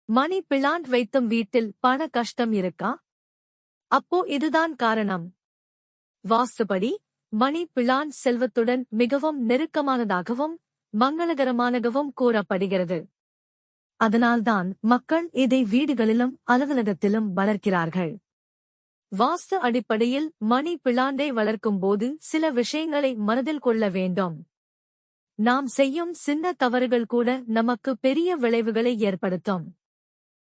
Money plant வைத்தும் வீட்டில் பண கஷ்டம் இருக்கா? அப்போ இதுதான் காரணம். வாஸ்துபடி மணி பிளான்ட் செல்வத்துடன் மிகவும் நெருக்கமானதாகவும் மங்களகரமானகவும் கூறப்படுகிறது. அதனால்தான் மக்கள் இதை வீடுகளிலும் அலுவலகத்திலும் வளர்க்கிறார்கள். வாஸ்து அடிப்படையில் மணி பிளான்டை வளர்க்கும்போது சில விஷயங்களை மனதில் கொள்ள வேண்டும். நாம் செய்யும் சின்ன தவறுகள் கூட நமக்கு பெரிய விளைவுகளை ஏற்படுத்தும்.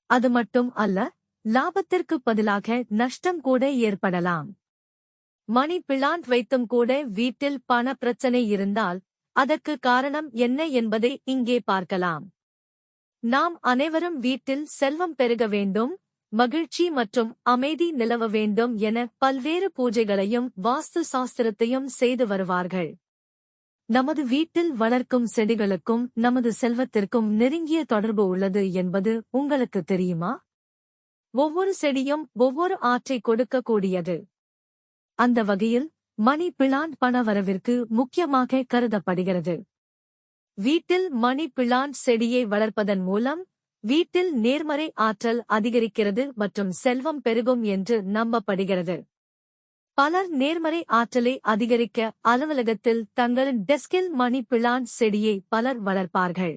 அது மட்டும் அல்ல, லாபத்திற்கு பதிலாக நஷ்டம் கூட ஏற்படலாம். மணி பிளான்ட் வைத்தும் கூட வீட்டில் பண பிரச்சனை இருந்தால் அதற்கு காரணம் என்ன என்பதை இங்கே பார்க்கலாம். நாம் அனைவரும் வீட்டில் செல்வம் பெருக வேண்டும், மகிழ்ச்சி மற்றும் அமைதி நிலவ வேண்டும் என பல்வேறு பூஜைகளையும் வாஸ்து சாஸ்திரத்தையும் செய்து வருவார்கள். நமது வீட்டில் வளர்க்கும் செடிகளுக்கும் நமது செல்வத்திற்கும் நெருங்கிய தொடர்பு உள்ளது என்பது உங்களுக்கு தெரியுமா? ஒவ்வொரு செடியும் ஒவ்வொரு ஆற்றை கொடுக்கக்கூடியது. அந்த வகையில் மணி பிளான்ட் பணவரவிற்கு முக்கியமாக கருதப்படுகிறது. வீட்டில் மணி பிளான்ட் செடியை வளர்ப்பதன் மூலம் வீட்டில் நேர்மறை ஆற்றல் அதிகரிக்கிறது மற்றும் செல்வம் பெருகும் என்று நம்பப்படுகிறது. பலர் நேர்மறை ஆற்றலை அதிகரிக்க அலுவலகத்தில் தங்களின் டெஸ்கில் மணி பிளான்ட் செடியை பலர் வளர்ப்பார்கள்.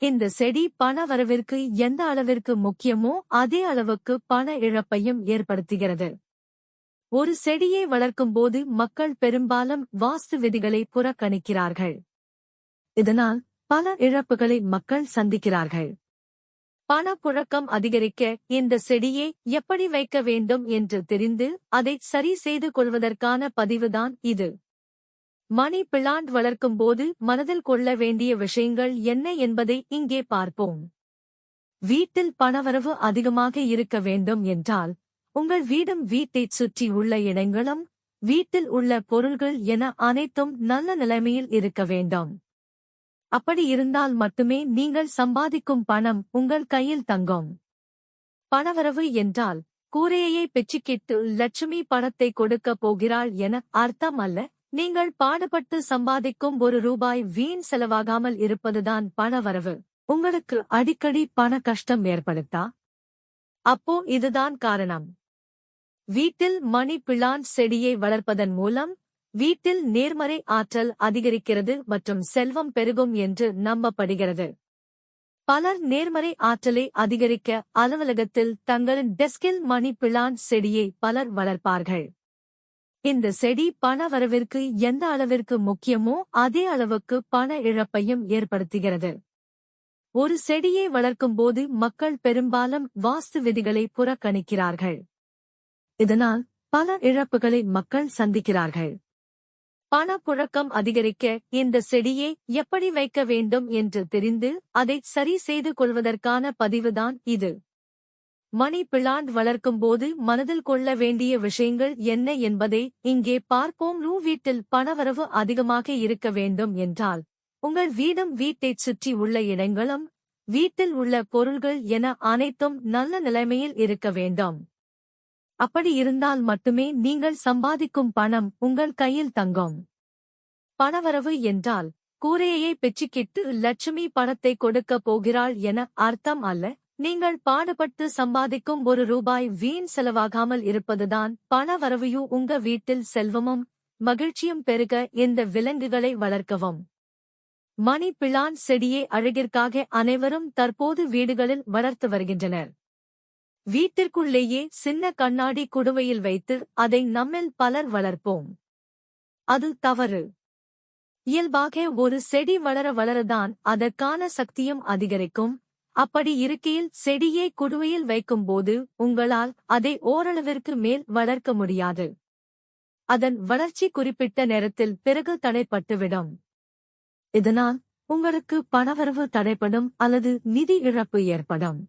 இந்த செடி பண வரவிற்கு எந்த அளவிற்கு முக்கியமோ அதே அளவுக்கு பண இழப்பையும் ஏற்படுத்துகிறது. ஒரு செடியை வளர்க்கும்போது மக்கள் பெரும்பாலும் வாஸ்து விதிகளை புறக்கணிக்கிறார்கள். இதனால் பல இழப்புகளை மக்கள் சந்திக்கிறார்கள். பணப்புழக்கம் அதிகரிக்க இந்த செடியை எப்படி வைக்க வேண்டும் என்று தெரிந்து அதை சரி செய்து கொள்வதற்கான பதிவுதான் இது. மணி பிளான்ட் வளர்க்கும்போது மனதில் கொள்ள வேண்டிய விஷயங்கள் என்ன என்பதை இங்கே பார்ப்போம். வீட்டில் பணவரவு அதிகமாக இருக்க வேண்டும் என்றால் உங்கள் வீடும் வீட்டைச் சுற்றி உள்ள இடங்களும் வீட்டில் உள்ள பொருள்கள் என அனைத்தும் நல்ல நிலைமையில் இருக்க வேண்டும். அப்படி இருந்தால் மட்டுமே நீங்கள் சம்பாதிக்கும் பணம் உங்கள் கையில் தங்கும். பணவரவு என்றால் கூரையை பெச்சுக்கிட்டு லட்சுமி பணத்தை கொடுக்க போகிறாள் என அர்த்தம் அல்ல. நீங்கள் பாடுபட்டு சம்பாதிக்கும் ₹1 வீண் செலவாகாமல் இருப்பதுதான் பணவரவு. உங்களுக்கு அடிக்கடி பண கஷ்டம் ஏற்படுத்தா? அப்போ இதுதான் காரணம். வீட்டில் மணி பிளான்ட் செடியை வளர்ப்பதன் மூலம் வீட்டில் நேர்மறை ஆற்றல் அதிகரிக்கிறது மற்றும் செல்வம் பெருகும் என்று நம்பப்படுகிறது. பலர் நேர்மறை ஆற்றலை அதிகரிக்க அலுவலகத்தில் தங்களின் டெஸ்கில் மணி பிளான்ட் செடியை பலர் வளர்ப்பார்கள். இந்த செடி பண வரவிற்கு எந்த அளவிற்கு முக்கியமோ அதே அளவுக்கு பண இழப்பையும் ஏற்படுத்துகிறது. ஒரு செடியை வளர்க்கும்போது மக்கள் பெரும்பாலும் வாஸ்து விதிகளை புறக்கணிக்கிறார்கள். இதனால் பல இழப்புகளை மக்கள் சந்திக்கிறார்கள். பணப்புழக்கம் அதிகரிக்க இந்த செடியை எப்படி வைக்க வேண்டும் என்று தெரிந்து அதை சரி செய்து கொள்வதற்கான பதிவுதான் இது. மணி பிளான்ட் வளர்க்கும்போது மனதில் கொள்ள வேண்டிய விஷயங்கள் என்ன என்பதை இங்கே பார்ப்போம். வீட்டில் பணவரவு அதிகமாக இருக்க வேண்டும் என்றால் உங்கள் வீடும் வீட்டைச் சுற்றி உள்ள இடங்களும் வீட்டில் உள்ள பொருள்கள் என அனைத்தும் நல்ல நிலைமையில் இருக்க வேண்டும். அப்படி இருந்தால் மட்டுமே நீங்கள் சம்பாதிக்கும் பணம் உங்கள் கையில் தங்கும். பணவரவு என்றால் கூரையை பெச்சுக்கிட்டு லட்சுமி பணத்தை கொடுக்க போகிறாள் என அர்த்தம் அல்ல. நீங்கள் பாடுபட்டு சம்பாதிக்கும் ₹1 வீண் செலவாகாமல் இருப்பதுதான் பணவரவு. உங்க வீட்டில் செல்வமும் மகிழ்ச்சியும் பெருக இந்த விலங்குகளை வளர்க்கவும். மணி பிளான்ட் செடியை அழகிற்காக அனைவரும் தற்போது வீடுகளில் வளர்த்து வருகின்றனர். வீட்டிற்குள்ளேயே சின்ன கண்ணாடி குடுவையில் வைத்து அதை நம்மில் பலர் வளர்ப்போம். அது தவறு. இயல்பாக ஒரு செடி வளர வளரதான் அதற்கான சக்தியும் அதிகரிக்கும். அப்படி இருக்கையில் செடியை குடுவையில் வைக்கும்போது உங்களால் அதை ஓரளவிற்கு மேல் வளர்க்க முடியாது. அதன் வளர்ச்சி குறிப்பிட்ட நேரத்தில் பிறகு தடைப்பட்டுவிடும். இதனால் உங்களுக்கு பணவரவு தடைப்படும் அல்லது நிதி இழப்பு ஏற்படும்.